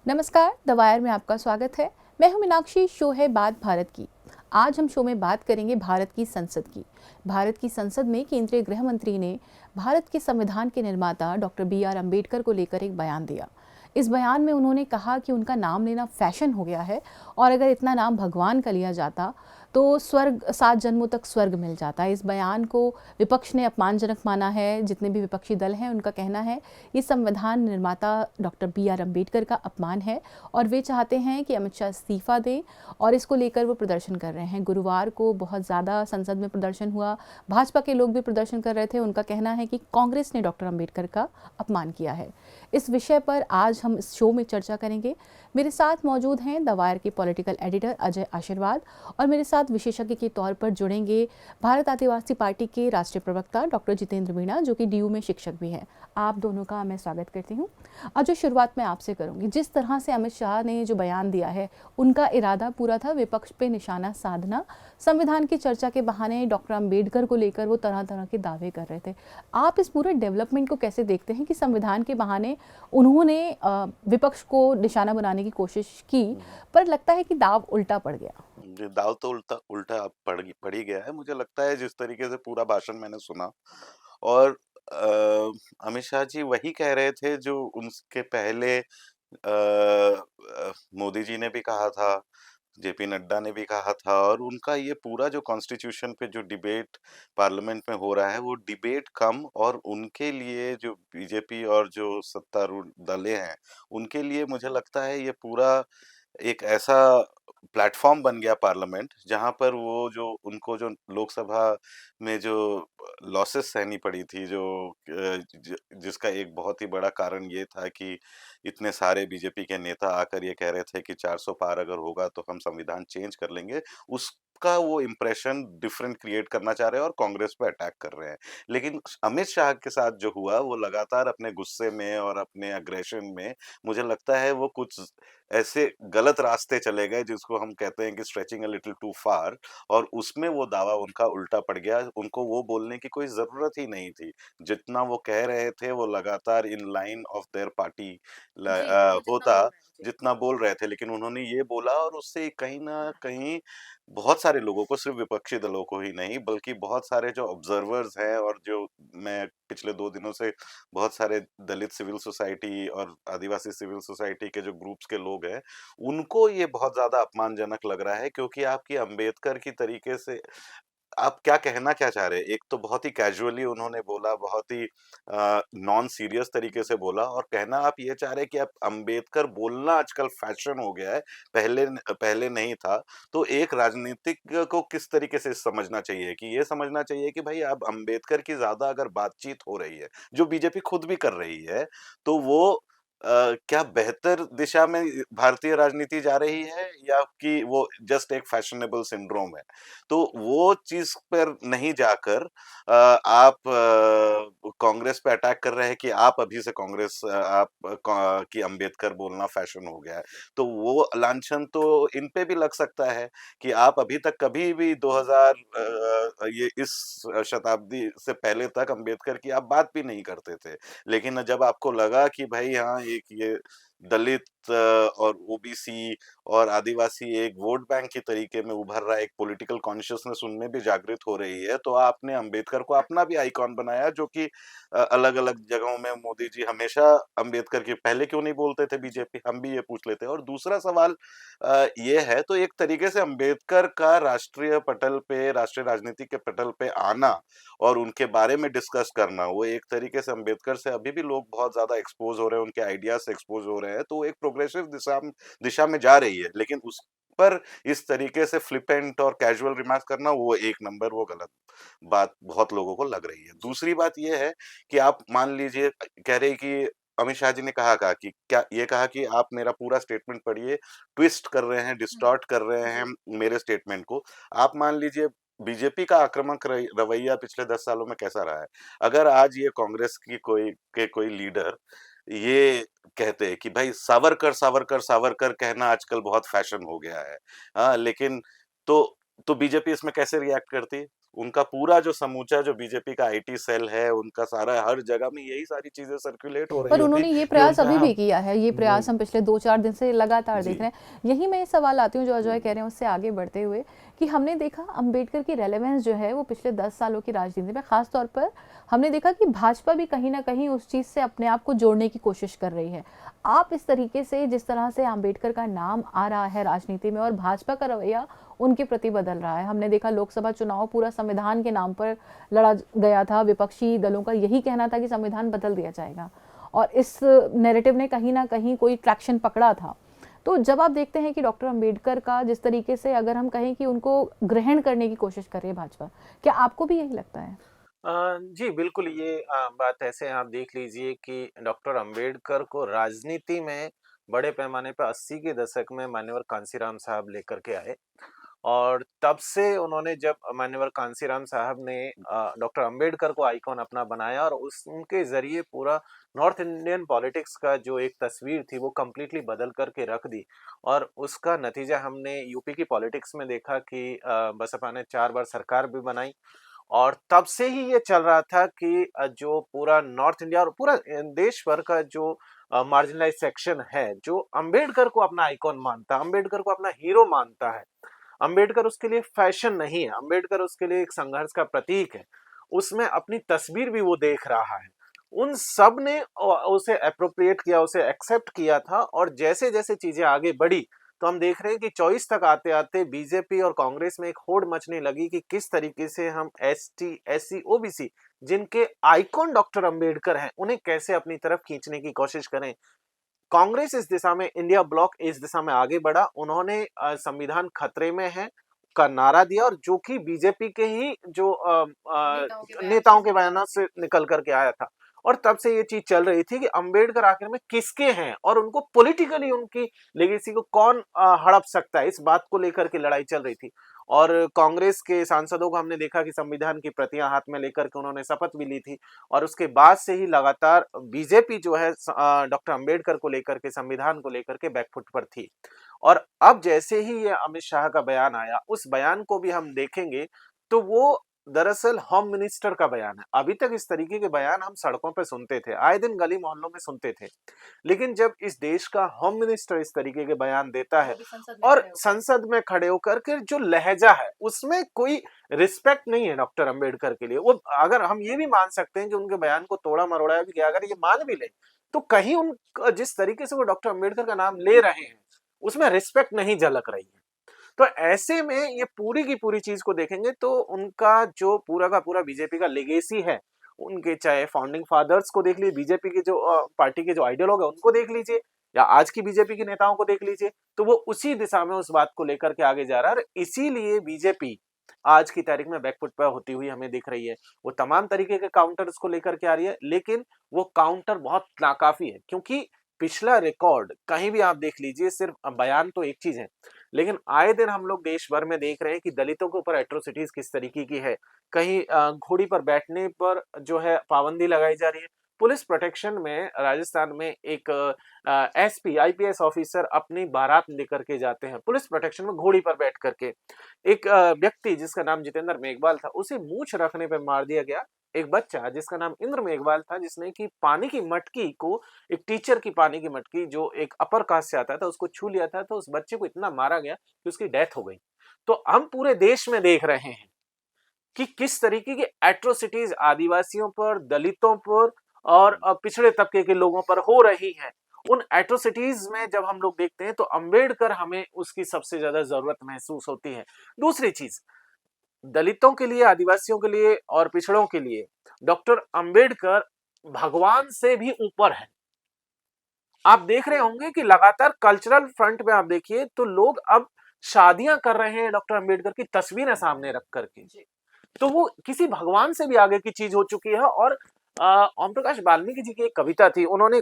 नमस्कार, the wire में आपका स्वागत है। मैं हूं मीनाक्षी। शो है बात भारत की। आज हम शो में बात करेंगे भारत की संसद की। भारत की संसद में केंद्रीय गृह मंत्री ने भारत के संविधान के निर्माता डॉक्टर बी.आर. अम्बेडकर को लेकर एक बयान दिया। इस बयान में उन्होंने कहा कि उनका नाम लेना फैशन हो गया है और अगर इतना नाम भगवान का लिया जाता तो स्वर्ग 7 जन्मों तक स्वर्ग मिल जाता है। इस बयान को विपक्ष ने अपमानजनक माना है। जितने भी विपक्षी दल हैं उनका कहना है ये संविधान निर्माता डॉक्टर बी.आर. अम्बेडकर का अपमान है और वे चाहते हैं कि अमित शाह इस्तीफा दें और इसको लेकर वो प्रदर्शन कर रहे हैं। गुरुवार को बहुत ज़्यादा संसद में प्रदर्शन हुआ। भाजपा के लोग भी प्रदर्शन कर रहे थे। उनका कहना है कि कांग्रेस ने डॉक्टर अम्बेडकर का अपमान किया है। इस विषय पर आज हम इस शो में चर्चा करेंगे। मेरे साथ मौजूद हैं द वायर के पॉलिटिकल एडिटर अजय आशीर्वाद और मेरे साथ विशेषज्ञ के तौर पर जुड़ेंगे भारत आदिवासी पार्टी के राष्ट्रीय प्रवक्ता डॉक्टर जितेंद्र मीणा, जो कि डीयू में शिक्षक भी हैं। आप दोनों का मैं स्वागत करती हूँ। जो शुरुआत मैं आपसे करूंगी, जिस तरह से अमित शाह ने जो बयान दिया है, उनका इरादा पूरा था विपक्ष पे निशाना साधना। संविधान की चर्चा के बहाने डॉक्टर अम्बेडकर को लेकर वो तरह तरह के दावे कर रहे थे। आप इस पूरे डेवलपमेंट को कैसे देखते हैं कि संविधान के बहाने उन्होंने विपक्ष को निशाना बनाने की कोशिश की, पर लगता है कि दाव उल्टा पड़ गया। जी, दाव तो उल्टा उल्टा पड़ ही गया है। मुझे लगता है जिस तरीके से पूरा भाषण मैंने सुना और अमित शाह जी वही कह रहे थे जो उनके पहले मोदी जी ने भी कहा था, जेपी नड्डा ने भी कहा था और उनका ये पूरा जो कॉन्स्टिट्यूशन पे जो डिबेट पार्लियामेंट में हो रहा है, वो डिबेट कम और उनके लिए जो बीजेपी और जो सत्तारूढ़ दलें हैं, उनके लिए मुझे लगता है ये पूरा एक ऐसा प्लेटफॉर्म बन गया पार्लियामेंट जहाँ पर वो जो उनको जो लोकसभा में जो लॉसेस सहनी पड़ी थी जो जिसका एक बहुत ही बड़ा कारण ये था कि इतने सारे बीजेपी के नेता आकर ये कह रहे थे कि 400 पार अगर होगा तो हम संविधान चेंज कर लेंगे, उसका वो इम्प्रेशन डिफरेंट क्रिएट करना चाह रहे हैं और कांग्रेस पे अटैक कर रहे हैं। लेकिन अमित शाह के साथ जो हुआ वो लगातार अपने गुस्से में और अपने अग्रेशन में मुझे लगता है वो कुछ ऐसे गलत रास्ते चले गए जिसको हम कहते हैं कि स्ट्रेचिंग अ लिटिल टू फार और उसमें वो दावा उनका उल्टा पड़ गया। उनको वो बोलने की कोई ज़रूरत ही नहीं थी। जितना वो कह रहे थे वो लगातार in line of their party होता, जितना बोल रहे थे लेकिन उन्होंने ये बोला और उससे कहीं न कहीं बहुत सारे लोगों को सिर्फ़ विपक्षी दलों को ही नहीं बल्कि बहुत सारे जो ऑब्ज़र्वर्स हैं और जो मैं पिछले 2 दिनों से बहुत सारे दलित सिविल सोसाइटी और आदिवासी सिविल सोसाइटी के जो ग्रुप्स के लोग हैं, उनको ये बहुत ज़्यादा अपमानजनक लग रहा है क्योंकि आपकी अंबेडकर की तरीके से आप क्या कहना क्या चाह रहे हैं? एक तो बहुत ही कैजुअली उन्होंने बोला, बहुत ही नॉन सीरियस तरीके से बोला और कहना आप ये चाह रहे हैं कि अब अंबेडकर बोलना आजकल फैशन हो गया है, पहले नहीं था। तो एक राजनीतिज्ञ को किस तरीके से समझना चाहिए कि ये समझना चाहिए कि भई अब अंबेडकर की ज़्यादा अगर बातचीत हो रही है, जो बीजेपी खुद भी कर रही है, तो वो क्या बेहतर दिशा में भारतीय राजनीति जा रही है या कि वो जस्ट एक फैशनेबल सिंड्रोम है? तो वो चीज़ पर नहीं जाकर आप कांग्रेस पे अटैक कर रहे हैं कि आप अभी से कांग्रेस आप क कि अंबेडकर बोलना फैशन हो गया है। तो वो लांछन तो इन पे भी लग सकता है कि आप अभी तक कभी भी 2000 ये इस शताब्दी से पहले तक अंबेडकर की आप बात भी नहीं करते थे। लेकिन जब आपको लगा कि भाई हाँ, एक ये दलित और ओबीसी और आदिवासी एक वोट बैंक के तरीके में उभर रहा है, एक पॉलिटिकल कॉन्शियसनेस उनमें भी जागृत हो रही है, तो आपने अंबेडकर को अपना भी आइकॉन बनाया जो कि अलग-अलग जगहों में मोदी जी हमेशा अंबेडकर के पहले क्यों नहीं बोलते थे बीजेपी? हम भी ये पूछ लेते हैं और दूसरा सवाल ये है तो एक तरीके से अंबेडकर का राष्ट्रीय पटल पे, राष्ट्रीय राजनीति के पटल पे आना और उनके बारे में डिस्कस करना, वो एक तरीके से अंबेडकर से अभी भी लोग बहुत ज़्यादा एक्सपोज़ हो रहे हैं, उनके आइडियाज़ से एक्सपोज़ हो रहे हैं, तो वो एक प्रोग्रेसिव दिशा में जा रही है। लेकिन उस पर इस तरीके से फ्लिपेंट और कैजुअल रिमार्क्स करना वो एक नंबर वो गलत बात बहुत लोगों को लग रही है। दूसरी बात ये है कि आप मान लीजिए कह रहे हैं कि अमित शाह जी ने कहा कि क्या ये कहा कि आप मेरा पूरा स्टेटमेंट पढ़िए, ट्विस्ट कर रहे हैं, डिस्टॉर्ट कर रहे हैं मेरे स्टेटमेंट को। आप मान लीजिए बीजेपी का आक्रामक रवैया पिछले 10 सालों में कैसा रहा है? अगर आज ये कांग्रेस की कोई लीडर ये कहते हैं कि भाई सावरकर, सावरकर, सावरकर कहना आजकल बहुत फैशन हो गया है। हाँ, लेकिन तो बीजेपी इसमें कैसे रिएक्ट करती? उनका पूरा जो समूचा जो बीजेपी का आईटी सेल है, उनका सारा हर जगह में यही सारी चीज़ें सर्कुलेट हो रही पर होती उन्होंने ये कि प्रयास उनका अभी भी हम किया है, ये वो प्रयास हम पिछले 2-4 दिन से लगातार जी। देख रहे हैं। यही मैं ये सवाल आती हूँ जो अजय कह रहे हैं उससे आगे बढ़ते हुए कि हमने देखा अंबेडकर की रेलेवेंस जो है वो पिछले 10 सालों की राजनीति में ख़ास तौर पर हमने देखा कि भाजपा भी कहीं न कहीं उस चीज़ से अपने आप को जोड़ने की कोशिश कर रही है। आप इस तरीके से जिस तरह से अंबेडकर का नाम आ रहा है राजनीति में और भाजपा का रवैया उनके प्रति बदल रहा है। हमने देखा लोकसभा चुनाव पूरा संविधान के नाम पर लड़ा गया था, विपक्षी दलों का यही कहना था कि संविधान बदल दिया जाएगा। और इस नैरेटिव ने कहीं ना कहीं कोई ट्रैक्शन पकड़ा था। तो जब आप देखते हैं कि डॉक्टर अंबेडकर का जिस तरीके से अगर हम कहें कि उनको ग्रहण करने की कोशिश कर रही है भाजपा, क्या आपको भी यही लगता है? जी, बिल्कुल ये बात ऐसे आप देख लीजिए कि डॉक्टर अंबेडकर को राजनीति में बड़े पैमाने पे 80 के दशक में मान्यवर कांशीराम साहब लेकर के आए और तब से उन्होंने जब मान्यवर कांशीराम साहब ने डॉक्टर अंबेडकर को आइकॉन अपना बनाया और उस उनके ज़रिए पूरा नॉर्थ इंडियन पॉलिटिक्स का जो एक तस्वीर थी वो कंप्लीटली बदल कर के रख दी और उसका नतीजा हमने यूपी की पॉलिटिक्स में देखा कि बसपा ने 4 बार सरकार भी बनाई और तब से ही ये चल रहा था कि जो पूरा नॉर्थ इंडिया और पूरा देश भर का जो मार्जिनलाइज्ड सेक्शन है, जो अंबेडकर को अपना आइकॉन मानता है, अंबेडकर को अपना हीरो मानता है। अंबेडकर उसके लिए फैशन नहीं है, अंबेडकर उसके लिए एक संघर्ष का प्रतीक है। उसमें अपनी तस्वीर भी वो देख रहा है। उन सब ने उसे एप्रोप्रिएट किया, उसे एक्सेप्ट किया था और जैसे-जैसे चीज़ें आगे बढ़ी, तो हम देख रहे हैं कि 24 तक आते-आते बीजेपी और कांग्रेस में एक होड़ मचने लगी कि किस तरीके से हम एसटी, एससी, ओबीसी जिनके आइकॉन डॉक्टर अंबेडकर हैं, उन्हें कैसे अपनी तरफ खींचने की कोशिश करें। कांग्रेस इस दिशा में, इंडिया ब्लॉक इस दिशा में आगे बढ़ा। उन्होंने संविधान खतरे में है का नारा दिया और जो कि बीजेपी के ही जो नेताओं के बयानों से निकल कर के आया था। और तब से ये चीज़ चल रही थी कि अंबेडकर आखिर में किसके हैं और उनको पॉलिटिकली उनकी लेगेसी को कौन हड़प सकता है, इस बात को लेकर के लड़ाई चल रही थी। और कांग्रेस के सांसदों को हमने देखा कि संविधान की प्रतियां हाथ में लेकर के उन्होंने शपथ भी ली थी और उसके बाद से ही लगातार बीजेपी जो है डॉक्टर अंबेडकर को लेकर के, संविधान को लेकर के बैकफुट पर थी। और अब जैसे ही ये अमित शाह का बयान आया, उस बयान को भी हम देखेंगे तो वो दरअसल होम मिनिस्टर का बयान है। अभी तक इस तरीके के बयान हम सड़कों पे सुनते थे, आए दिन गली मोहल्लों में सुनते थे। लेकिन जब इस देश का होम मिनिस्टर इस तरीके के बयान देता है और संसद में खड़े होकर के जो लहजा है, उसमें कोई रिस्पेक्ट नहीं है डॉक्टर अंबेडकर के लिए। वो अगर हम ये भी मान सकते हैं कि उनके बयान को तोड़ा-मरोड़ा भी गया, अगर ये मान भी लें, तो कहीं उन जिस तरीके से वो डॉक्टर अंबेडकर का नाम ले रहे हैं, उसमें रिस्पेक्ट नहीं झलक रही है। तो ऐसे में ये पूरी की पूरी चीज़ को देखेंगे तो उनका जो पूरा का पूरा बीजेपी का लेगेसी है, उनके चाहे फाउंडिंग फादर्स को देख लीजिए, बीजेपी के जो पार्टी के जो आइडियोलॉग है उनको देख लीजिए या आज की बीजेपी के नेताओं को देख लीजिए, तो वो उसी दिशा में उस बात को लेकर के आगे जा रहा है और इसीलिए बीजेपी आज की तारीख में बैकफुट पे होती हुई हमें दिख रही है। वो तमाम तरीके के काउंटर्स को लेकर के आ रही है, लेकिन वो काउंटर बहुत नाकाफ़ी है क्योंकि पिछला रिकॉर्ड कहीं भी आप देख लीजिए, सिर्फ बयान तो एक चीज़ है, लेकिन आए दिन हम लोग देश भर में देख रहे हैं कि दलितों के ऊपर एट्रोसिटीज़ किस तरीके की है। कहीं घोड़ी पर बैठने पर जो है पाबंदी लगाई जा रही है। पुलिस प्रोटेक्शन में राजस्थान में एक एसपी, आईपीएस ऑफिसर अपनी बारात लेकर के जाते हैं, पुलिस प्रोटेक्शन में घोड़ी पर बैठ कर के। एक व्यक्ति जिसका नाम जितेंद्र मेघवाल था, उसे मूंछ रखने पे मार दिया गया। एक बच्चा जिसका नाम इंद्र मेघवाल था, जिसने कि पानी की मटकी को, एक टीचर की पानी की मटकी जो एक अपर कास्ट से आता था, उसको छू लिया था, तो उस बच्चे को इतना मारा गया कि उसकी डेथ हो गई। तो हम पूरे देश में देख रहे हैं कि किस तरीके की एट्रोसिटीज आदिवासियों पर, दलितों पर और पिछड़े तबके के लोगों पर हो रही हैं। उन एट्रोसिटीज में जब हम लोग देखते हैं तो अंबेडकर हमें उसकी सबसे ज्यादा जरूरत महसूस होती है। दूसरी चीज, दलितों के लिए, आदिवासियों के लिए और पिछड़ों के लिए डॉक्टर अंबेडकर भगवान से भी ऊपर है। आप देख रहे होंगे कि लगातार कल्चरल फ्रंट पे आप देखिए तो लोग अब शादियां कर रहे हैं डॉक्टर अंबेडकर की तस्वीरें सामने रख करके। तो वो किसी भगवान से भी आगे की चीज हो चुकी है। और ओम प्रकाश वाल्मीकि जी की एक कविता थी, उन्होंने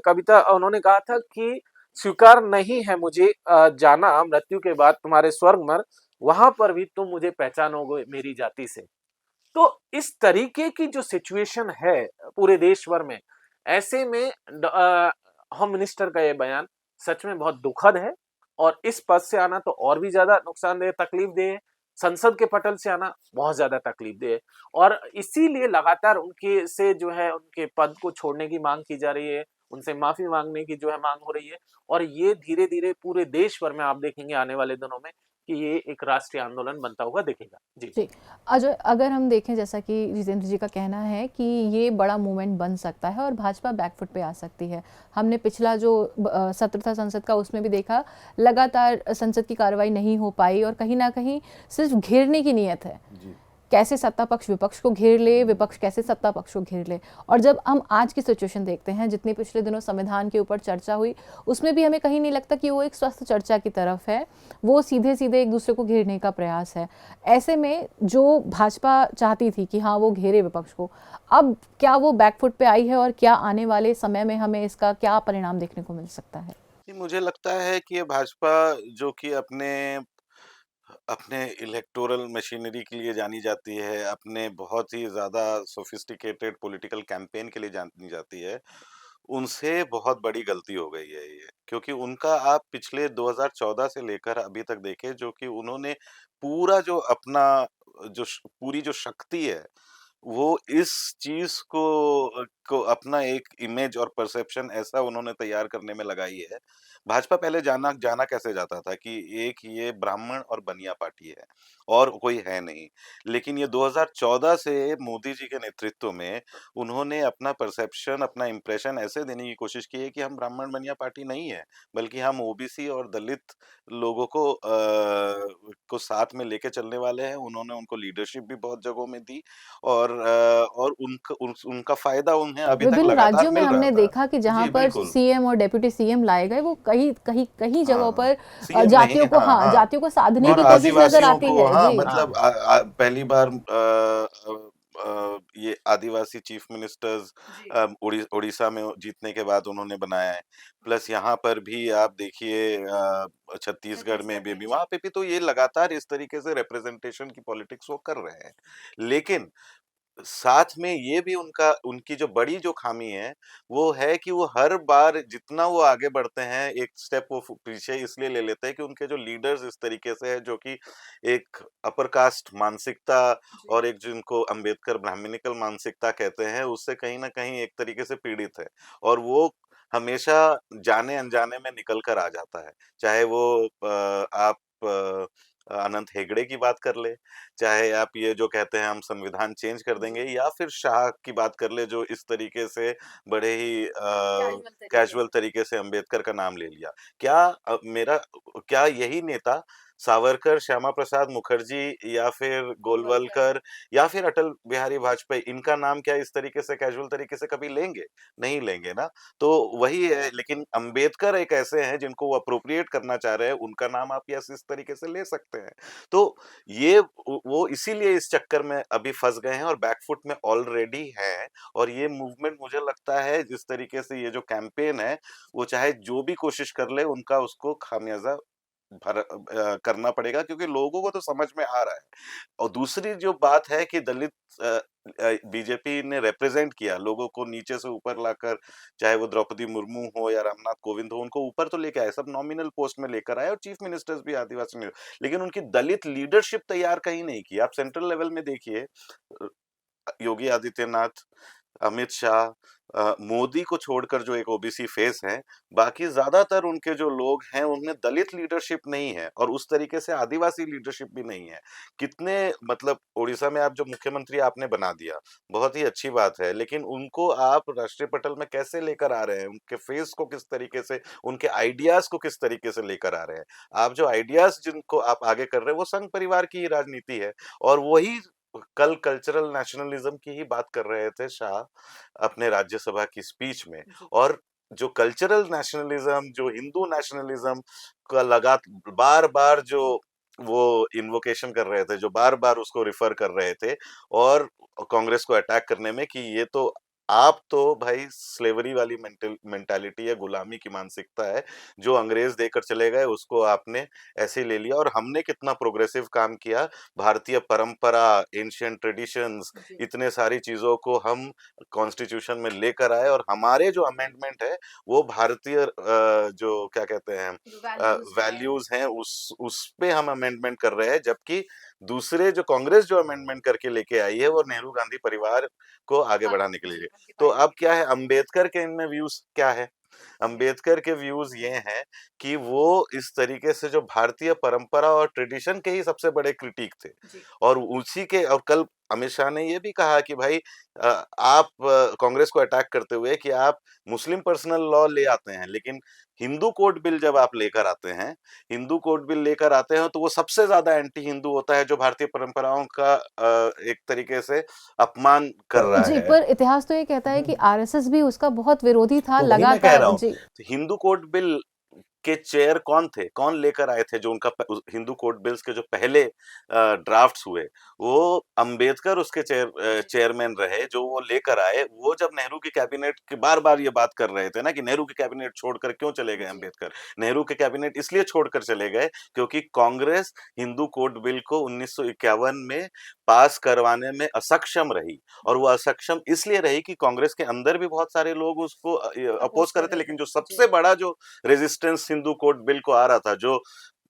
कहा था कि स्वीकार नहीं है मुझे जाना मृत्यु के बाद तुम्हारे स्वर्ग में, वहां पर भी तुम मुझे पहचानोगे मेरी जाति से। तो इस तरीके की जो सिचुएशन है पूरे देश भर में, ऐसे में होम मिनिस्टर का ये बयान सच में बहुत दुखद है और इस पद से आना तो और भी ज्यादा नुकसानदेह, तकलीफदेह है। संसद के पटल से आना बहुत ज़्यादा तकलीफ़देह है और इसीलिए लगातार उनके से जो है उनके पद को छोड़ने की माँग की जा रही है, उनसे माफ़ी माँगने की जो है माँग हो रही है और ये धीरे-धीरे पूरे देश भर में आप देखेंगे आने वाले दिनों में कि ये एक राष्ट्रीय आंदोलन बनता हुआ दिखेगा। जी। जी। अजय, अगर हम देखें जैसा कि जितेंद्र जी का कहना है कि ये बड़ा मूवमेंट बन सकता है और भाजपा बैकफुट पे आ सकती है। हमने पिछला जो सत्र था संसद का उसमें भी देखा, लगातार संसद की कार्रवाई नहीं हो पाई और कहीं न कहीं सिर्फ घेरने की नीयत है। जी। कैसे सत्ता पक्ष विपक्ष को घेर ले, विपक्ष कैसे सत्ता पक्ष को घेर ले। और जब हम आज की सिचुएशन देखते हैं, जितनी पिछले दिनों संविधान के ऊपर चर्चा हुई, उसमें भी हमें कहीं नहीं लगता कि वो एक स्वस्थ चर्चा की तरफ है, वो सीधे सीधे एक दूसरे को घेरने का प्रयास है। ऐसे में जो भाजपा चाहती थी कि हाँ वो घेरे विपक्ष को, अब क्या वो बैकफुट पे आई है और क्या आने वाले समय में हमें इसका क्या परिणाम देखने को मिल सकता है? जी, मुझे लगता है कि ये भाजपा जो कि अपने अपने इलेक्टोरल मशीनरी के लिए जानी जाती है, अपने बहुत ही ज़्यादा सोफिस्टिकेटेड पॉलिटिकल कैंपेन के लिए जानी जाती है, उनसे बहुत बड़ी गलती हो गई है ये। क्योंकि उनका आप पिछले 2014 से लेकर अभी तक देखें जो कि उन्होंने पूरा जो अपना पूरी जो शक्ति है, वो इस चीज़ को अपना एक इमेज और परसेप्शन ऐसा उन्होंने तैयार करने में लगाई है। भाजपा पहले जाना जाना कैसे जाता था कि एक ये ब्राह्मण और बनिया पार्टी है और कोई है नहीं। लेकिन ये 2014 से मोदी जी के नेतृत्व में उन्होंने अपना परसेप्शन, अपना इंप्रेशन ऐसे देने की कोशिश की है कि हम ब्राह्मण बनिया पार्टी नहीं है, बल्कि हम ओबीसी और दलित लोगों को साथ में लेके चलने वाले हैं। उन्होंने उनको लीडरशिप भी बहुत जगहों में दी और उनका फ़ायदा उन्हें अभी तक विभिन्न लगातार राज्यों में मिल रहा हमने था। देखा कि जहां जी, पर बिल्कुल। सीएम और डेप्यूटी सीएम लाए गए, वो कहीं कहीं कहीं जगहों हाँ, पर सीएम नहीं, जातियों को, हाँ, हाँ, हाँ। जातियों को साधने और की कोशिश नजर आदिवासियों आती को है। हाँ, जी। हाँ। मतलब पहली बार ये आदिवासी चीफ मिनिस्टर्स उड़ीसा में जीतने के बाद उन्होंने बनाया है। प्लस यहाँ पर भी आप देखिए छत्तीसगढ़ में भी वहाँ पे भी तो ये लगातार इस तरीके से रिप्रेजेंटेशन की पॉलिटिक्स वो कर रहे हैं। लेकिन साथ में ये भी उनकी जो बड़ी जो खामी है, वो है कि वो हर बार जितना वो आगे बढ़ते हैं, एक स्टेप वो पीछे इसलिए ले लेते हैं कि उनके जो लीडर्स इस तरीके से हैं, जो कि एक अपर कास्ट मानसिकता और एक जिनको अम्बेडकर ब्राह्मणिकल मानसिकता कहते हैं, उससे कहीं न कहीं एक तरीके से पीड़ित है। और वो हमेशा जाने-अनजाने में निकल कर आ जाता है। चाहे वो आप अनंत हेगड़े की बात कर लें, चाहे आप ये जो कहते हैं हम संविधान चेंज कर देंगे या फिर शाह की बात कर ले जो इस तरीके से बड़े ही कैजुअल तरीके से अंबेडकर का नाम ले लिया। क्या यही नेता सावरकर, श्यामा प्रसाद मुखर्जी या फिर गोलवलकर या फिर अटल बिहारी वाजपेयी इनका नाम क्या इस तरीके से कैजुअल तरीके से कभी लेंगे? नहीं लेंगे ना। तो वही है लेकिन अंबेडकर एक ऐसे हैं जिनको वो एप्रोप्रिएट करना चाह रहे हैं, उनका नाम आप यस इस तरीके से ले सकते हैं। तो ये वो इसीलिए इस चक्कर में अभी फँस गए हैं और बैकफुट में ऑलरेडी हैं और ये मूवमेंट मुझे लगता है जिस तरीके से ये जो कैंपेन है, वो चाहे जो भी कोशिश कर ले उनका उसको खामियाज़ा करना पड़ेगा क्योंकि लोगों को तो समझ में आ रहा है। और दूसरी जो बात है कि दलित बीजेपी ने रिप्रेजेंट किया लोगों को नीचे से ऊपर लाकर, चाहे वो द्रौपदी मुर्मू हो या रामनाथ कोविंद हो, उनको ऊपर तो लेके आए, सब नॉमिनल पोस्ट में लेकर आए और चीफ मिनिस्टर्स भी आदिवासी ने, लेकिन उनकी दलित लीडरशिप तैयार कहीं नहीं की। आप सेंट्रल लेवल में देखिए योगी आदित्यनाथ, अमित शाह, मोदी को छोड़कर जो एक ओबीसी फेस हैं, बाकी ज़्यादातर उनके जो लोग हैं, उनमें दलित लीडरशिप नहीं है और उस तरीके से आदिवासी लीडरशिप भी नहीं है। कितने मतलब ओडिशा में आप जो मुख्यमंत्री आपने बना दिया, बहुत ही अच्छी बात है, लेकिन उनको आप राष्ट्रीय पटल में कैसे लेकर आ रहे हैं? उनके फेस को किस तरीके से, उनके आइडियाज़ को किस तरीके से लेकर आ रहे हैं? आप जो आइडियाज़ जिनको आप आगे कर रहे हैं, वो संघ परिवार की ही राजनीति है और वही कल कल्चरल नेशनलिज्म की ही बात कर रहे थे शाह अपने राज्यसभा की स्पीच में और जो कल्चरल नेशनलिज्म जो हिंदू नेशनलिज्म का लगा बार-बार जो वो इन्वोकेशन कर रहे थे, जो बार-बार उसको रिफर कर रहे थे और कांग्रेस को अटैक करने में कि ये तो आप तो भाई स्लेवरी वाली मेंटालिटी है, गुलामी की मानसिकता है, जो अंग्रेज देकर चले गए उसको आपने ऐसे ही ले लिया और हमने कितना प्रोग्रेसिव काम किया, भारतीय परंपरा, एंशिएंट ट्रेडिशंस इतने सारी चीज़ों को हम कॉन्स्टिट्यूशन में लेकर आए और हमारे जो अमेंडमेंट है वो भारतीय जो क्या कहते हैं वैल्यूज हैं उस पे हम अमेंडमेंट कर रहे हैं जबकि दूसरे जो कांग्रेस जो अमेंडमेंट करके लेके आई है वो नेहरू गांधी परिवार को आगे बढ़ाने के लिए। तो अब क्या है, अंबेडकर के इनमें व्यूज क्या है? अंबेडकर के व्यूज ये हैं कि वो इस तरीके से जो भारतीय परंपरा और ट्रेडिशन के ही सबसे बड़े क्रिटिक थे, और उसी के, और कल अमित शाह ने ये भी कहा कि भाई आप कांग्रेस को अटैक करते हुए कि आप मुस्लिम पर्सनल लॉ ले आते हैं, लेकिन हिंदू कोड बिल जब आप लेकर आते हैं, हिंदू कोड बिल लेकर आते हैं तो वो सबसे ज्यादा एंटी हिंदू होता है, जो भारतीय परंपराओं का एक तरीके से अपमान कर रहा जी, है। पर इतिहास तो ये कहता है कि आरएसएस भी उसका बहुत विरोधी था तो वही मैं कह रहा लगातार। हूँ, जी, तो हिंदू कोड बिल के चेयर कौन थे, कौन लेकर आए थे, जो उनका हिंदू कोड बिल्स के जो पहले ड्राफ्ट्स हुए, वो अंबेडकर उसके चेयरमैन रहे, जो वो लेकर आए। वो जब नेहरू की कैबिनेट की बार बार ये बात कर रहे थे ना कि नेहरू की कैबिनेट छोड़कर क्यों चले गए अंबेडकर, नेहरू के कैबिनेट इसलिए छोड़कर चले गए क्योंकि कांग्रेस हिंदू कोड बिल को 1951 में पास करवाने में असक्षम रही, और वो असक्षम इसलिए रही कि कांग्रेस के अंदर भी बहुत सारे लोग उसको अपोज कर रहे थे, लेकिन जो सबसे बड़ा जो रेजिस्टेंस हिंदू कोड बिल को आ रहा था, जो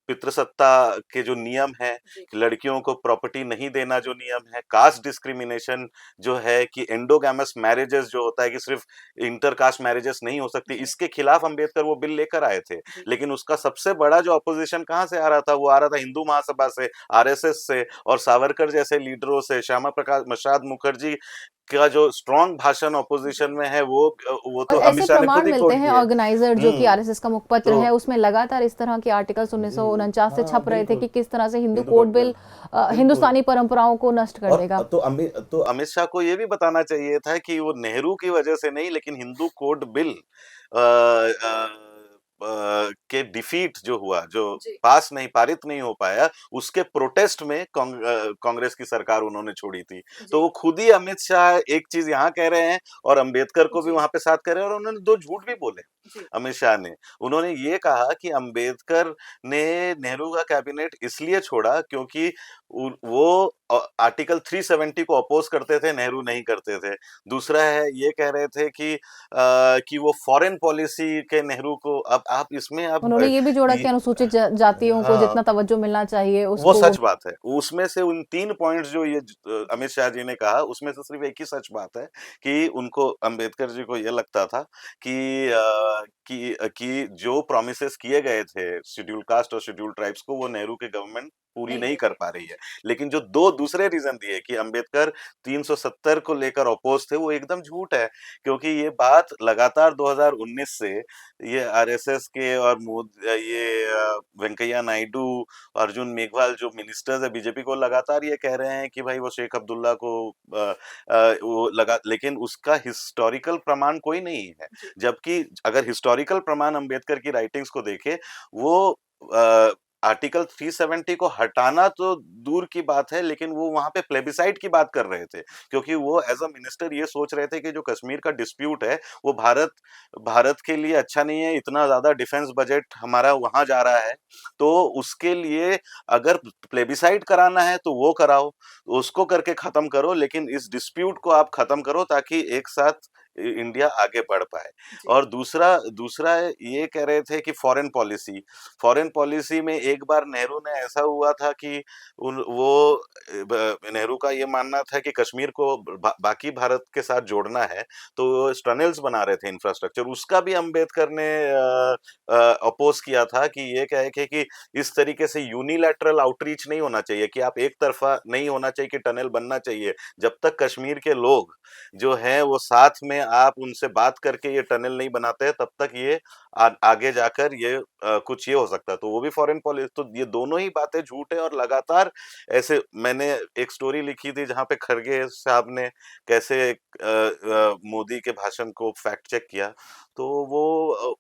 पितृसत्ता के जो नियम है, लड़कियों को प्रॉपर्टी नहीं देना जो नियम है, कास्ट डिस्क्रिमिनेशन जो है, कि एंडोगैमस मैरिजेस जो होता है कि सिर्फ इंटर कास्ट मैरिजेस नहीं हो सकती, इसके खिलाफ अंबेडकर वो बिल लेकर आए थे। लेकिन उसका सबसे बड़ा जो अपोजिशन कहाँ से आ रहा था, वो आ रहा था हिंदू महासभा से, आरएसएस से, और सावरकर जैसे लीडरों से। श्यामा प्रकाश प्रसाद मुखर्जी का जो स्ट्रॉन्ग भाषण ऑपोजिशन में है, वो तो और अमित ऐसे शाह ने खुद प्रमाण ही मिलते कोट हैं किया ऑर्गेनाइजर जो कि है। आरएसएस का मुखपत्र तो है, उसमें लगातार इस तरह के आर्टिकल्स 1949 से हाँ, छप रहे थे कि किस तरह से Hindu Hindu code code bill बिल्कुल। हिंदुस्तानी परंपराओं को नष्ट कर देगा। तो अमित शाह को ये भी बताना चाहिए था कि वो नेहरू की वजह से नहीं, लेकिन हिंदू कोड बिल के डिफीट जो हुआ, जो पास नहीं, पारित नहीं हो पाया, उसके प्रोटेस्ट में कांग्रेस की सरकार उन्होंने छोड़ी थी। तो वो खुद ही अमित शाह एक चीज यहाँ कह रहे हैं और अंबेडकर को भी वहां पे साथ कर रहे हैं, और उन्होंने दो झूठ भी बोले। अमित शाह ने, उन्होंने ये कहा कि अंबेडकर ने नेहरू का कैबिनेट इसलिए छोड़ा क्योंकि वो आर्टिकल 370 को अपोज करते थे, नेहरू नहीं करते थे। दूसरा है, ये कह रहे थे कि वो फॉरेन पॉलिसी के नेहरू को, अब आप इसमें आप उन्होंने ये भी जोड़ा कि ये, अनुसूचित जातियों को हाँ, जितना तवज्जो मिलना चाहिए वो उसको सच बात है। उसमें से उन 3 पॉइंट्स जो ये अमित शाह जी ने कहा, उसमें से सिर्फ एक ही सच बात है कि उनको, अंबेडकर जी को ये लगता था कि जो प्रॉमिसेस किए गए थे शेड्यूल कास्ट और शेड्यूल ट्राइब्स को, वो नेहरू की गवर्नमेंट पूरी नहीं कर पा रही है। लेकिन जो 2 दूसरे रीजन दिए कि अंबेडकर 370 को लेकर अपोज थे, वो एकदम झूठ है, क्योंकि ये बात लगातार 2019 से ये आरएसएस के और वेंकैया नायडू, अर्जुन मेघवाल जो मिनिस्टर्स है बीजेपी को, लगातार ये कह रहे हैं कि भाई वो शेख अब्दुल्ला को वो लगा, लेकिन उसका हिस्टोरिकल प्रमाण कोई नहीं है। जबकि अगर हिस्टोरिकल प्रमाण अंबेडकर की राइटिंग्स को देखे, वो आर्टिकल 370 को हटाना तो दूर की बात है, लेकिन वो वहां पे प्लेबिसाइड की बात कर रहे थे, क्योंकि वो एज अ मिनिस्टर ये सोच रहे थे कि जो कश्मीर का डिस्प्यूट है, वो भारत के लिए अच्छा नहीं है, इतना ज्यादा डिफेंस बजट हमारा वहां जा रहा है, तो उसके लिए अगर प्लेबिसाइड कराना है तो वो कराओ, उसको करके खत्म करो, लेकिन इस डिस्प्यूट को आप खत्म करो ताकि एक साथ इंडिया आगे बढ़ पाए। और दूसरा दूसरा ये कह रहे थे कि फॉरेन पॉलिसी में एक बार नेहरू ने, ऐसा हुआ था कि नेहरू का ये मानना था कि कश्मीर को बाकी भारत के साथ जोड़ना है, तो टनल्स बना रहे थे, इंफ्रास्ट्रक्चर, उसका भी अंबेडकर ने अपोज किया था कि ये कहे कि इस तरीके से यूनिलैटरल आउटरीच नहीं होना चाहिए, कि आप एक तरफा नहीं होना चाहिए कि टनल बनना चाहिए। जब तक कश्मीर के लोग जो हैं वो साथ में, आप उनसे बात करके ये टनल नहीं बनाते हैं, तब तक ये आगे जाकर ये कुछ ये हो सकता है। तो वो भी फॉरेन पॉलिसी, तो ये दोनों ही बातें झूठ है। और लगातार ऐसे, मैंने एक स्टोरी लिखी थी जहां पे खड़गे साहब ने कैसे मोदी के भाषण को फैक्ट चेक किया, तो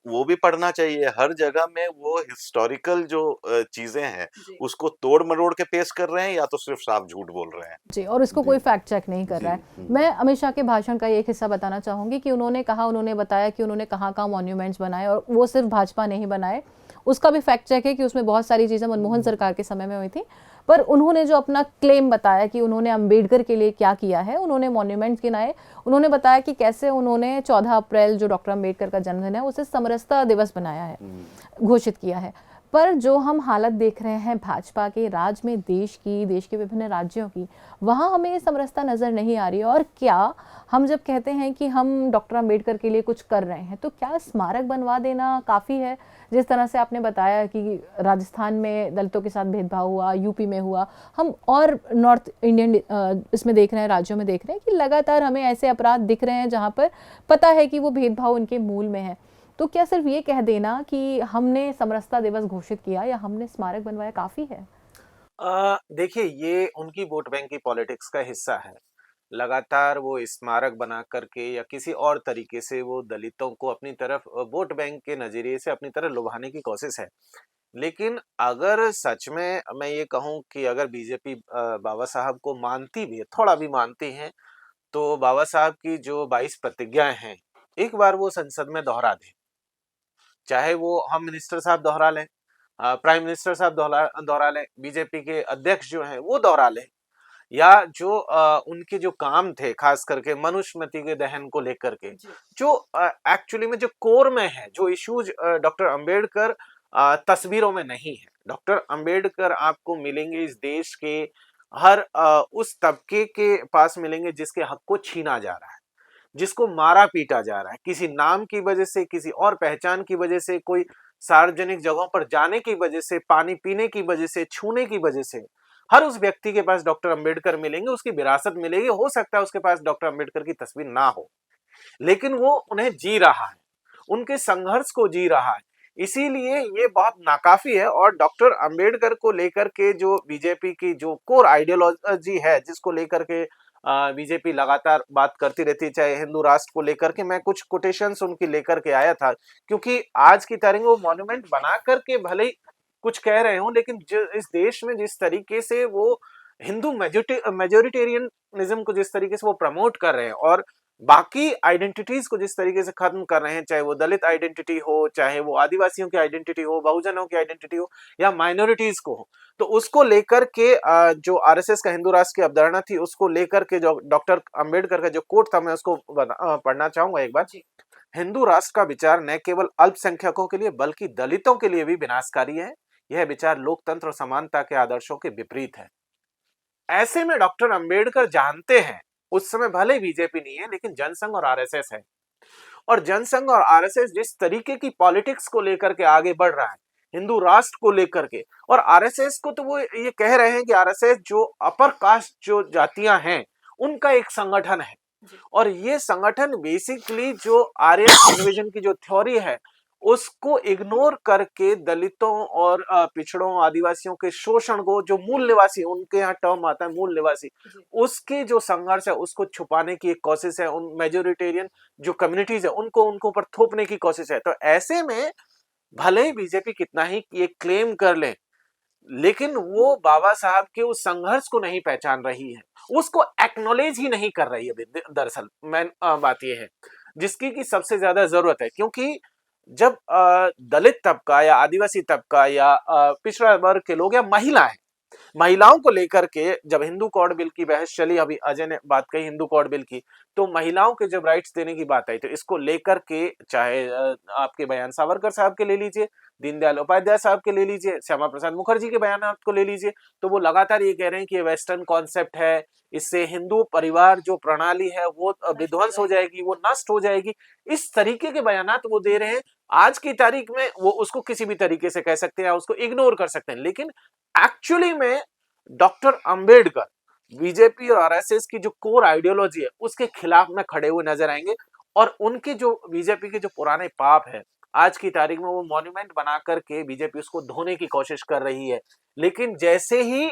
वो भी पढ़ना चाहिए। हर जगह में वो हिस्टोरिकल जो चीजें हैं उसको तोड़ मरोड़ के पेश कर रहे हैं, या तो सिर्फ साफ झूठ बोल रहे हैं जी, और इसको कोई फैक्ट चेक नहीं कर रहा है। मैं अमित शाह के भाषण का एक हिस्सा बताना चाहूंगी कि उन्होंने बताया कि उन्होंने कहाँ मॉन्यूमेंट्स बनाए, और वो सिर्फ भाजपा ने ही बनाए। उसका भी फैक्ट चेक है कि उसमें बहुत सारी चीज़ें मनमोहन सरकार के समय में हुई थी, पर उन्होंने जो अपना क्लेम बताया कि उन्होंने अंबेडकर के लिए क्या किया है, उन्होंने मॉन्यूमेंट्स गिनाए, उन्होंने बताया कि कैसे उन्होंने 14 अप्रैल जो डॉक्टर अंबेडकर का जन्मदिन है उसे समरसता दिवस बनाया है, घोषित किया है। पर जो हम हालत देख रहे हैं भाजपा के राज में, देश के विभिन्न राज्यों की, वहाँ हमें ये समरसता नज़र नहीं आ रही है। और क्या हम जब कहते हैं कि हम डॉक्टर अंबेडकर के लिए कुछ कर रहे हैं, तो क्या स्मारक बनवा देना काफ़ी है? जिस तरह से आपने बताया कि राजस्थान में दलितों के साथ भेदभाव हुआ, यूपी में हुआ, हम और नॉर्थ इंडियन इसमें देख रहे हैं, राज्यों में देख रहे हैं कि लगातार हमें ऐसे अपराध दिख रहे हैं जहाँ पर पता है कि वो भेदभाव उनके मूल में है। तो क्या सिर्फ ये कह देना कि हमने समरसता दिवस घोषित किया या हमने स्मारक बनवाया काफ़ी है? देखिए ये उनकी वोट बैंक की पॉलिटिक्स का हिस्सा है। लगातार वो स्मारक बना करके या किसी और तरीके से वो दलितों को अपनी तरफ वोट बैंक के नज़रिए से अपनी तरफ लुभाने की कोशिश है। लेकिन अगर सच में मैं ये कहूँ कि अगर बीजेपी बाबा साहब को मानती भी है, थोड़ा भी मानती है, तो बाबा साहब की जो 22 प्रतिज्ञाएँ हैं, एक बार वो संसद में दोहरा दें। चाहे वो हम मिनिस्टर साहब दोहरा लें, प्राइम मिनिस्टर साहब दोहरा लें, बीजेपी के अध्यक्ष जो हैं वो दोहरा लें, या जो उनके जो काम थे खास करके मनुस्मृति के दहन को लेकर के, जो एक्चुअली में जो कोर में है, जो इश्यूज डॉक्टर अंबेडकर तस्वीरों में नहीं है। डॉक्टर अंबेडकर आपको मिलेंगे इस देश के हर उस तबके के पास मिलेंगे जिसके हक को छीना जा रहा है, जिसको मारा पीटा जा रहा है, किसी नाम की वजह से, किसी और पहचान की वजह से, कोई सार्वजनिक जगहों पर जाने की वजह से, पानी पीने की वजह से, छूने की वजह से। हर उस व्यक्ति के पास डॉक्टर अंबेडकर मिलेंगे, उसकी विरासत मिलेगी। हो सकता है उसके पास डॉक्टर अंबेडकर की तस्वीर ना हो, लेकिन वो उन्हें जी रहा है, उनके संघर्ष को जी रहा है। इसीलिए ये बहुत नाकाफी है। और डॉक्टर अंबेडकर को लेकर के जो बीजेपी की जो कोर आइडियोलॉजी है, जिसको लेकर के बीजेपी लगातार बात करती रहती है, चाहे हिंदू राष्ट्र को लेकर के, मैं कुछ कोटेशंस उनकी लेकर के आया था, क्योंकि आज की तारीख में वो मॉन्यूमेंट बना करके भले ही कुछ कह रहे हो, लेकिन जो इस देश में जिस तरीके से वो हिंदू मेजोरिटेरियनिज्म को जिस तरीके से वो प्रमोट कर रहे हैं, और बाकी आइडेंटिटीज को जिस तरीके से खत्म कर रहे हैं, चाहे वो दलित आइडेंटिटी हो, चाहे वो आदिवासियों की आइडेंटिटी हो, बहुजनों की आइडेंटिटी हो, या माइनॉरिटीज को हो, तो उसको लेकर के जो आरएसएस का हिंदू राष्ट्र की अवधारणा थी, उसको लेकर के जो डॉक्टर अंबेडकर का जो कोट था, मैं उसको पढ़ना चाहूंगा एक बार। हिंदू राष्ट्र का विचार न केवल अल्पसंख्यकों के लिए बल्कि दलितों के लिए भी विनाशकारी है। यह विचार लोकतंत्र और समानता के आदर्शों के विपरीत है। ऐसे में डॉक्टर अंबेडकर जानते हैं, उस समय भले बीजेपी नहीं है, लेकिन जनसंघ और आरएसएस है। और जनसंघ और आरएसएस जिस तरीके की पॉलिटिक्स को लेकर के आगे बढ़ रहा है, हिंदू राष्ट्र को लेकर के, और आरएसएस को तो वो ये कह रहे हैं कि आरएसएस जो अपर कास्ट जो जातियां हैं, उनका एक संगठन है। और ये संगठन बेसिकली जो आर्य इन्विजन की जो थ्योरी है, उसको इग्नोर करके दलितों और पिछड़ों आदिवासियों के शोषण को, जो मूल निवासी, उनके यहाँ टर्म आता है मूल निवासी, उसके जो संघर्ष है उसको छुपाने की एक कोशिश है। उन मेजोरिटेरियन जो कम्युनिटीज है उनको उनको ऊपर थोपने की कोशिश है। तो ऐसे में भले ही बीजेपी कितना ही ये क्लेम कर ले, लेकिन वो बाबा साहब के उस संघर्ष को नहीं पहचान रही है, उसको एक्नॉलेज ही नहीं कर रही है। दरअसल मैं बात ये है जिसकी की सबसे ज्यादा जरूरत है, क्योंकि जब दलित तबका या आदिवासी तबका या पिछड़ा वर्ग के लोग या महिलाएं, महिलाओं को लेकर के जब हिंदू कोड बिल की बहस चली, अभी अजय ने बात कही हिंदू कोड बिल की, तो महिलाओं के जब राइट्स देने की बात आई, तो इसको लेकर के चाहे आपके बयान सावरकर साहब के ले लीजिए, दीनदयाल उपाध्याय साहब के ले लीजिए, श्यामा प्रसाद मुखर्जी के बयान को ले लीजिए, तो वो लगातार ये कह रहे हैं कि ये वेस्टर्न कॉन्सेप्ट है, इससे हिंदू परिवार जो प्रणाली है वो विध्वंस हो जाएगी, वो नष्ट हो जाएगी। इस तरीके के बयान वो दे रहे हैं। आज की तारीख में वो उसको किसी भी तरीके से कह सकते हैं, उसको इग्नोर कर सकते हैं, लेकिन एक्चुअली में डॉक्टर अंबेडकर बीजेपी और आरएसएस की जो कोर आइडियोलॉजी है उसके खिलाफ में खड़े हुए नजर आएंगे। और उनके जो बीजेपी के जो पुराने पाप है, आज की तारीख में वो मॉन्यूमेंट बना करके बीजेपी उसको धोने की कोशिश कर रही है, लेकिन जैसे ही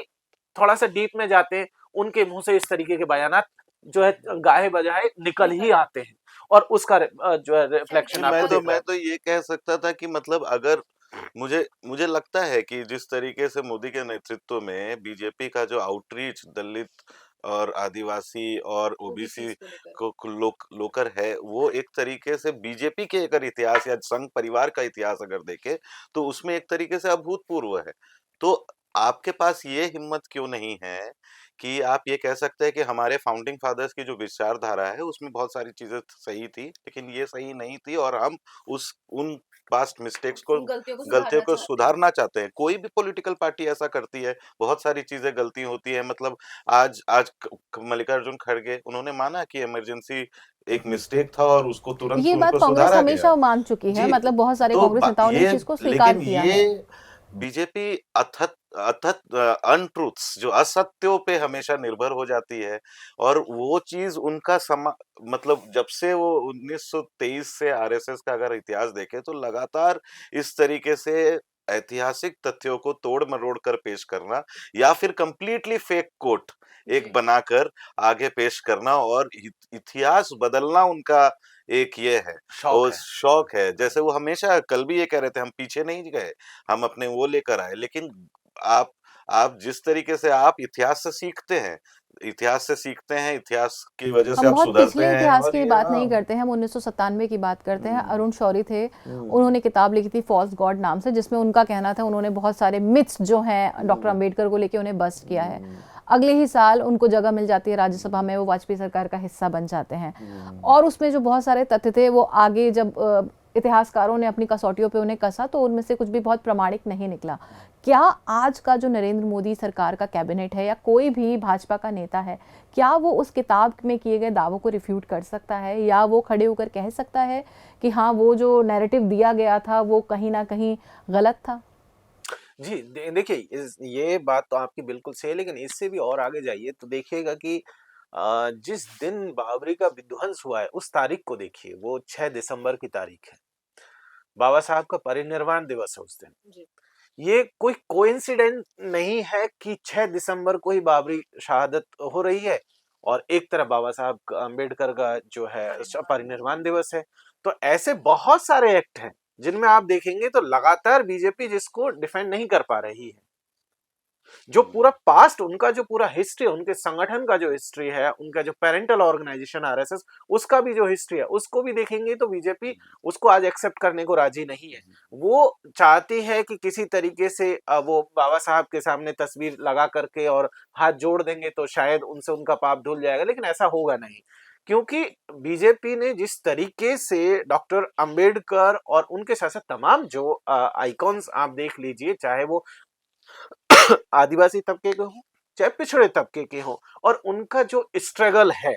थोड़ा सा डीप में जाते हैं, उनके मुंह से इस तरीके के बयानात जो है गाहे बजाए निकल ही आते हैं, और उसका जो है रिफ्लेक्शन आपको दिख रहा मैं है। तो ये कह सकता था कि मतलब अगर मुझे मुझे लगता है कि जिस तरीके से मोदी के नेतृत्व में बीजेपी का जो आउटरीच दलित और आदिवासी और ओबीसी को लोकर है, वो एक तरीके से बीजेपी के अगर इतिहास या संघ परिवार का इतिहास अगर देखे, तो उसमें एक तरीके से अभूतपूर्व है। तो आपके पास ये हिम्मत क्यों नहीं है कि आप ये कह सकते हैं कि हमारे फाउंडिंग फादर्स की जो विचारधारा है उसमें बहुत सारी चीज़ें सही थी, लेकिन ये सही नहीं थी और हम उस उन पास्ट मिस्टेक्स को उन गलतियों को गलतियों सुधारना को चाहते हैं। सुधारना चाहते हैं। कोई भी पॉलिटिकल पार्टी ऐसा करती है, बहुत सारी चीज़ें गलती होती है मतलब आज आज मल्लिकार्जुन खड़गे उन्होंने माना कि इमरजेंसी एक मिस्टेक था और उसको तुरंत ये बात उनको कांग्रेस सुधारा गया। हमेशा मान चुकी है, जी, मतलब बहुत सारे तो कांग्रेस नेताओं ने इस ये चीज को स्वीकार लेकिन किया ये है। बीजेपी अथत अथत अनट्रूथ्स जो असत्यों पे हमेशा निर्भर हो जाती है और वो चीज उनका मतलब जब से वो 1923 से आरएसएस का अगर इतिहास देखें तो लगातार इस तरीके से ऐतिहासिक तथ्यों को तोड़ मरोड़ कर पेश करना या फिर कंप्लीटली फेक कोट एक बनाकर आगे पेश करना और इतिहास बदलना उनका एक ये है शौक और है। शौक है। जैसे वो हमेशा कल भी ये कह रहे थे हम पीछे नहीं गए, हम अपने वो लेकर आए। लेकिन आप आप जिस तरीके से आप इतिहास से सीखते हैं, इतिहास की वजह से हम आप बहुत सुधरते पिछले हैं इतिहास और की ये बात हाँ। नहीं करते हैं, हम 1997 की बात करते हैं। हुँ, अरुण शौरी थे, हुँ, उन्होंने किताब लिखी थी फॉल्स गॉड नाम से, जिसमें उनका कहना था उन्होंने बहुत सारे मिथ्स जो हैं डॉक्टर हुँ, अंबेडकर को लेके उन्हें बस्ट किया है। हुँ, अगले ही साल उनको जगह मिल जाती है राज्यसभा में, वो वाजपेयी सरकार का हिस्सा बन जाते हैं हुँ। और उसमें जो बहुत सारे तथ्य थे वो आगे जब इतिहासकारों ने अपनी कसौटियों पे उन्हें कसा तो उनमें से कुछ भी बहुत प्रमाणिक नहीं निकला। क्या आज का जो नरेंद्र मोदी सरकार का कैबिनेट है या कोई भी भाजपा का नेता है, क्या वो उस किताब में किए गए दावों को रिफ्यूट कर सकता है या वो खड़े होकर कह सकता है कि हाँ वो जो नैरेटिव दिया गया था वो कहीं ना कहीं गलत था? जी, देखिए ये बात तो आपकी बिल्कुल सही है, लेकिन इससे भी और आगे जाइए तो देखिएगा कि जिस दिन बाबरी का विध्वंस हुआ है उस तारीख को देखिए, वो 6 दिसंबर की तारीख है। बाबा साहब का परिनिर्वाण दिवस है उस दिन। ये कोई कोइंसिडेंस नहीं है कि 6 दिसंबर को ही बाबरी शहादत हो रही है और एक तरफ बाबा साहब अम्बेडकर का जो है परिनिर्वाण दिवस है। तो ऐसे बहुत सारे एक्ट हैं जिनमें आप देखेंगे तो लगातार बीजेपी जिसको डिफेंड नहीं कर पा रही है। जो पूरा पास्ट उनका जो पूरा हिस्ट्री है, उनके संगठन का जो हिस्ट्री है, उनका जो पेरेंटल ऑर्गेनाइजेशन आरएसएस, उसका भी जो हिस्ट्री है, उसको भी देखेंगे तो बीजेपी उसको आज एक्सेप्ट करने को राजी नहीं है। वो चाहती है कि किसी तरीके से वो बाबा साहब के सामने तस्वीर लगा करके और हाथ जोड़ देंगे तो शायद उनसे उनका पाप धुल जाएगा, लेकिन ऐसा होगा नहीं। क्योंकि बीजेपी ने जिस तरीके से डॉक्टर अंबेडकर और उनके साथ साथ तमाम जो आइकॉन्स आप देख लीजिए, चाहे वो आदिवासी तबके के हों चाहे पिछड़े तबके के हों, और उनका जो स्ट्रगल है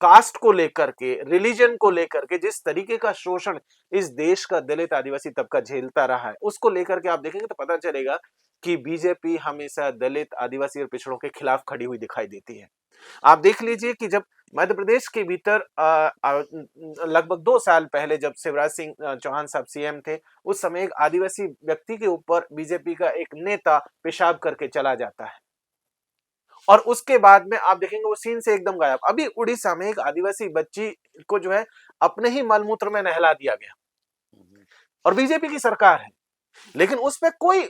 कास्ट को लेकर के, रिलीजन को लेकर के, जिस तरीके का शोषण इस देश का दलित आदिवासी तबका झेलता रहा है, उसको लेकर के आप देखेंगे तो पता चलेगा कि बीजेपी हमेशा दलित आदिवासी और पिछड़ों के खिलाफ खड़ी हुई दिखाई देती है। आप देख लीजिए कि जब मध्य प्रदेश के भीतर लगभग 2 साल पहले जब शिवराज सिंह चौहान साहब सीएम थे, उस समय एक आदिवासी व्यक्ति के ऊपर बीजेपी का एक नेता पेशाब करके चला जाता है और उसके बाद में आप देखेंगे वो सीन से एकदम गायब। अभी उड़ीसा में एक आदिवासी बच्ची को जो है अपने ही मलमूत्र में नहला दिया गया और बीजेपी की सरकार है, लेकिन उस पे कोई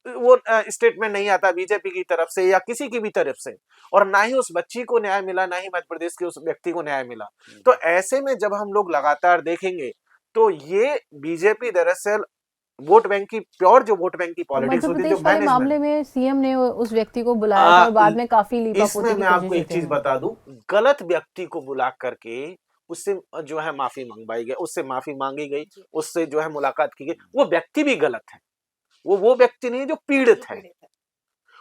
वो स्टेटमेंट नहीं आता बीजेपी की तरफ से या किसी की भी तरफ से, और ना ही उस बच्ची को न्याय मिला, ना ही मध्य प्रदेश के उस व्यक्ति को न्याय मिला। तो ऐसे में जब हम लोग लगातार देखेंगे तो ये बीजेपी दरअसल वोट बैंक की प्योर जो वोट बैंक की और पॉलिटिक्स मध्य होती है, जो प्रदेश वाले मैनेजमेंट, मामले में सीएम ने उस व्यक्ति को बुलाया था और बाद में काफी इसमें लीपापोती की मैं कोशिश आपको की एक थी। चीज बता दूं, गलत व्यक्ति को बुला करके उससे जो है माफी मंगवाई गई, उससे माफी मांगी गई, उससे जो है मुलाकात की गई। वो व्यक्ति भी गलत है, वो व्यक्ति नहीं है जो पीड़ित है।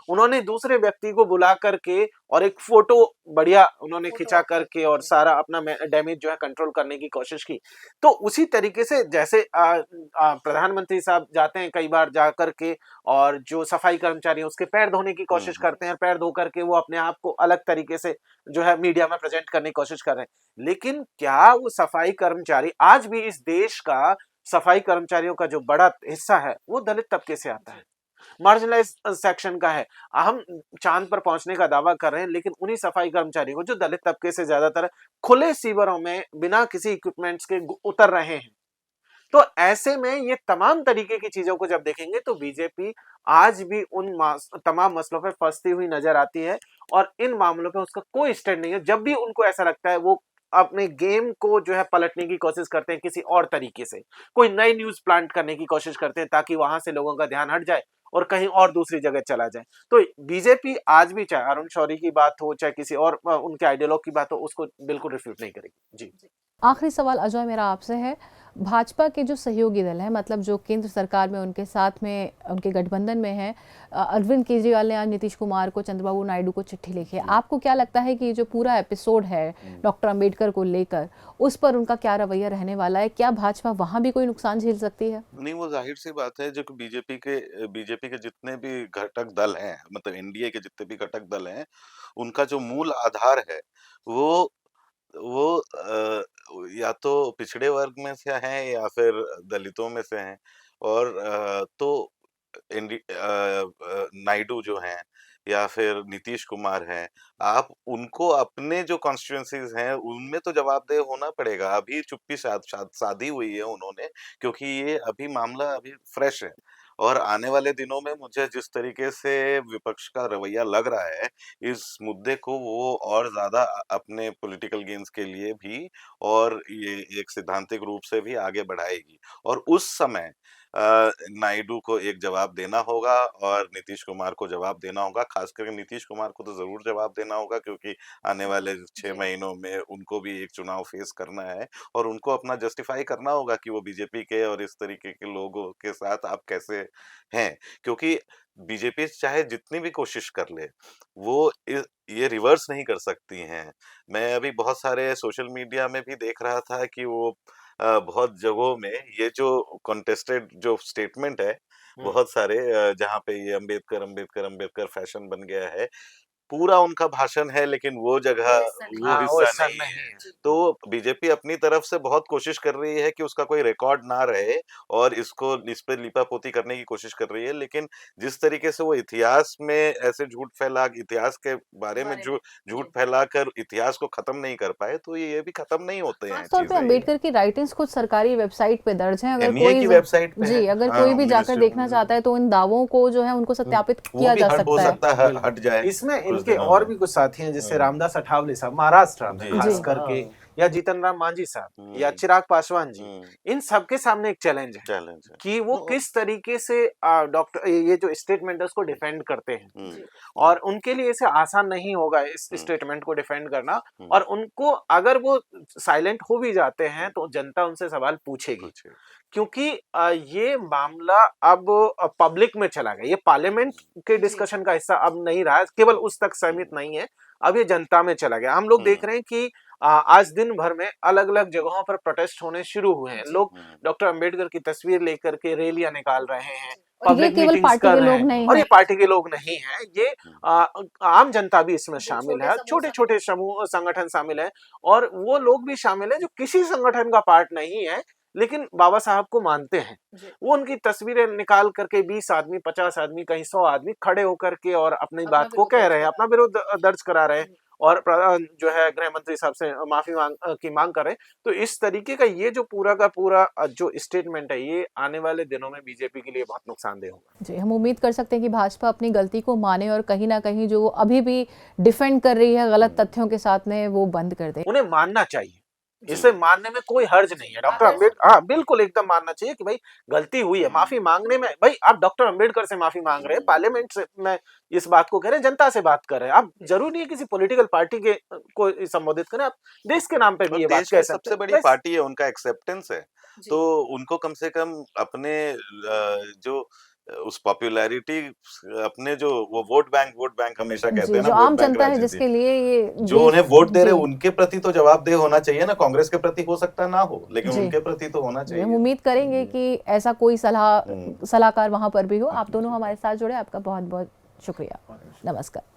उन्होंने दूसरे व्यक्ति को बुला करके और एक फोटो बढ़िया उन्होंने खिंचा करके और सारा अपना डैमेज जो है कंट्रोल करने की कोशिश की। तो उसी तरीके से जैसे प्रधानमंत्री साहब जाते हैं कई बार जा करके और जो सफाई कर्मचारी है उसके पैर धोने की कोशिश करते हैं, पैर धो करके वो अपने आप को अलग तरीके से जो है मीडिया में प्रेजेंट करने की कोशिश कर रहे हैं। लेकिन क्या वो सफाई कर्मचारी, आज भी इस देश का सफाई कर्मचारियों का जो बड़ा हिस्सा है वो दलित तबके से आता है, मार्जिनलाइज सेक्शन का है। हम चांद पर पहुंचने का दावा कर रहे हैं, लेकिन उन्हीं सफाई कर्मचारियों को जो दलित तबके से ज्यादातर खुले सीवरों में बिना किसी इक्विपमेंट्स के उतर रहे हैं। तो ऐसे में ये तमाम तरीके की चीजों को जब देखेंगे तो बीजेपी आज भी उन तमाम मसलों पर फंसती हुई नजर आती है और इन मामलों पे उसका कोई स्टैंड नहीं है। जब भी उनको ऐसा लगता है वो अपने गेम को जो है पलटने की कोशिश करते हैं किसी और तरीके से, कोई नई न्यूज प्लांट करने की कोशिश करते हैं ताकि वहां से लोगों का ध्यान हट जाए और कहीं और दूसरी जगह चला जाए। तो बीजेपी आज भी, चाहे अरुण शौरी की बात हो, चाहे किसी और उनके आइडियोलॉग की बात हो, उसको बिल्कुल रिफ्यूट नहीं करेगी। जी। आखिरी सवाल अजय मेरा आपसे है, भाजपा के जो सहयोगी दल हैं, मतलब जो केंद्र सरकार में उनके साथ में उनके गठबंधन में है, अरविंद केजरीवाल ने आज नीतीश कुमार को, चंद्रबाबू नायडू को चिट्ठी लिखी है। आपको क्या लगता है कि जो पूरा एपिसोड है डॉक्टर अंबेडकर को लेकर, उस पर उनका क्या रवैया रहने वाला है? क्या भाजपा वहां भी कोई नुकसान झेल सकती है? नहीं, वो ज़ाहिर-सी बात है जो कि बीजेपी के जितने भी घटक दल हैं, मतलब एनडीए के जितने भी घटक दल हैं, उनका जो मूल आधार है, वो या तो पिछड़े वर्ग में से हैं या फिर दलितों में से हैं। और तो नायडू जो हैं या फिर नीतीश कुमार हैं, आप उनको अपने जो कॉन्स्टिट्यूएंसीज़ हैं, उनमें तो जवाबदेह होना पड़ेगा। अभी चुप्पी साधी हुई है उन्होंने, क्योंकि ये अभी मामला अभी फ्रेश है। और आने वाले दिनों में मुझे जिस तरीके से विपक्ष का रवैया लग रहा है, इस मुद्दे को वो और ज़्यादा अपने पॉलिटिकल गेन्स के लिए भी और ये एक सैद्धांतिक रूप से भी आगे बढ़ाएगी। और उस समय नायडू को एक जवाब देना होगा और नीतीश कुमार को जवाब देना होगा। ख़ास करके नीतीश कुमार को तो ज़रूर जवाब देना होगा, क्योंकि आने वाले 6 महीनों में उनको भी एक चुनाव फेस करना है और उनको अपना जस्टिफाई करना होगा कि वो बीजेपी के और इस तरीके के लोगों के साथ आप कैसे हैं। क्योंकि बीजेपी चाहे जितनी भी कोशिश कर ले, वो ये रिवर्स नहीं कर सकती हैं। मैं अभी बहुत सारे सोशल मीडिया में भी देख रहा था कि वो बहुत जगहों में ये जो कॉन्टेस्टेड जो स्टेटमेंट है, हुँ। बहुत सारे जहाँ पे ये अंबेडकर, अंबेडकर, अंबेडकर फैशन बन गया है, पूरा उनका भाषण है लेकिन वो जगह वो हाँ, वो हिस्सा हिस्सा नहीं नहीं है। है। तो बीजेपी अपनी तरफ से बहुत कोशिश कर रही है कि उसका कोई रिकॉर्ड ना रहे और इस पे लीपापोती करने की कोशिश कर रही है। लेकिन जिस तरीके से वो इतिहास में ऐसे इतिहास के बारे में झूठ फैलाकर इतिहास को खत्म नहीं कर पाए, तो ये भी खत्म नहीं होते हैं खासतौर पे चीज़ें ये। अंबेडकर की राइटिंग्स खुद सरकारी वेबसाइट पे दर्ज हैं। अगर एमईए कोई की वेबसाइट पे है। जी, अगर कोई हाँ, भी जाकर मिनिस्ट्री देखना चाहता है तो इन दावों को जो है उनको सत्यापित वो किया भी जा हट हो सकता है। सकता है बिल्कुल। हट जाए इसमें कुछ इनके दिनों और में। भी कुछ साथी हैं, जैसे हुँ। रामदास अठावले साहब महाराष्ट्र में जी, खास जी। करके, हाँ। या जीतन राम मांझी साहब, या हुँ, चिराग पासवान जी, हुँ। इन सबके सामने एक चैलेंज है चैलेंज है। कि वो किस तरीके से डॉक्टर ये जो स्टेटमेंट है उसको डिफेंड करते हैं। हुँ, और उनके लिए इसे आसान नहीं होगा इस हुँ, स्टेटमेंट को डिफेंड करना। हुँ। और उनको, अगर वो साइलेंट हो भी जाते हैं तो जनता उनसे सवाल पूछेगी, पूछिए। क्योंकि ये मामला अब पब्लिक में चला गया। ये पार्लियामेंट के डिस्कशन का हिस्सा अब नहीं रहा है, केवल उस तक सीमित नहीं है, अब ये जनता में चला गया। हम लोग देख रहे हैं कि आज दिन भर में अलग-अलग जगहों पर प्रोटेस्ट होने शुरू हुए हैं। लोग हुँ, डॉक्टर अंबेडकर की तस्वीर लेकर के रैलियां निकाल रहे हैं, और ये पब्लिक केवल मीटिंग्स पार्टी कर के रहे लोग हैं। नहीं और हैं। ये पार्टी के लोग नहीं हैं, ये हुँ, आम जनता भी इसमें शामिल छोटे है, समूह छोटे-छोटे समूह संगठन शामिल हैं, और वो लोग भी शामिल हैं जो किसी संगठन का पार्ट नहीं है, लेकिन बाबा साहब को मानते हैं। वो उनकी तस्वीरें निकाल करके 20 आदमी, 50 आदमी, कहीं 100 आदमी खड़े होकर के और अपनी बात को कह रहे हैं, अपना विरोध दर्ज करा रहे हैं, और जो है गृह मंत्री साहब से माफी की मांग कर रहे हैं। तो इस तरीके का ये जो पूरा का पूरा जो स्टेटमेंट है, ये आने वाले दिनों में बीजेपी के लिए बहुत नुकसानदेह होगा। जी, हम उम्मीद कर सकते हैं कि भाजपा अपनी गलती को माने और कहीं न कहीं जो अभी भी डिफेंड कर रही है गलत तथ्यों के साथ में, वो बंद कर दे। उन्हें मानना चाहिए, इसे मानने में कोई हर्ज नहीं है। डॉक्टर अंबेडकर, हाँ बिल्कुल एकदम मानना चाहिए कि भाई गलती हुई है, माफी मांगने में। भाई आप डॉक्टर अंबेडकर से माफी मांग रहे हैं, पार्लियामेंट से में इस बात को कह रहे हैं, जनता से बात कर रहे हैं। आप जरूरी नहीं है किसी पॉलिटिकल पार्टी के को संबोधित करें, आप देश के नाम पे भी और ये बात देश कह की सकते सबसे हैं। बड़ी बस पार्टी है, उनका एक्सेप्टेंस है। तो उनको कम से कम अपने जो उस पॉपुलैरिटी अपने जो वो वोट बैंक हमेशा कहते जी, हैं ना, जो वोट आम बैंक जनता है राजनीति। जिसके लिए ये जो देश। उन्हें वोट दे रहे जी, हैं उनके प्रति तो जवाबदेह होना चाहिए ना, कांग्रेस के प्रति हो सकता ना हो, लेकिन जी। उनके प्रति तो होना जी, हम चाहिए। उम्मीद करेंगे जी। कि ऐसा कोई हुँ। सलाहकार वहाँ पर भी हो। आप दोनों जी। हमारे साथ जुड़े, आपका बहुत-बहुत शुक्रिया। नमस्कार।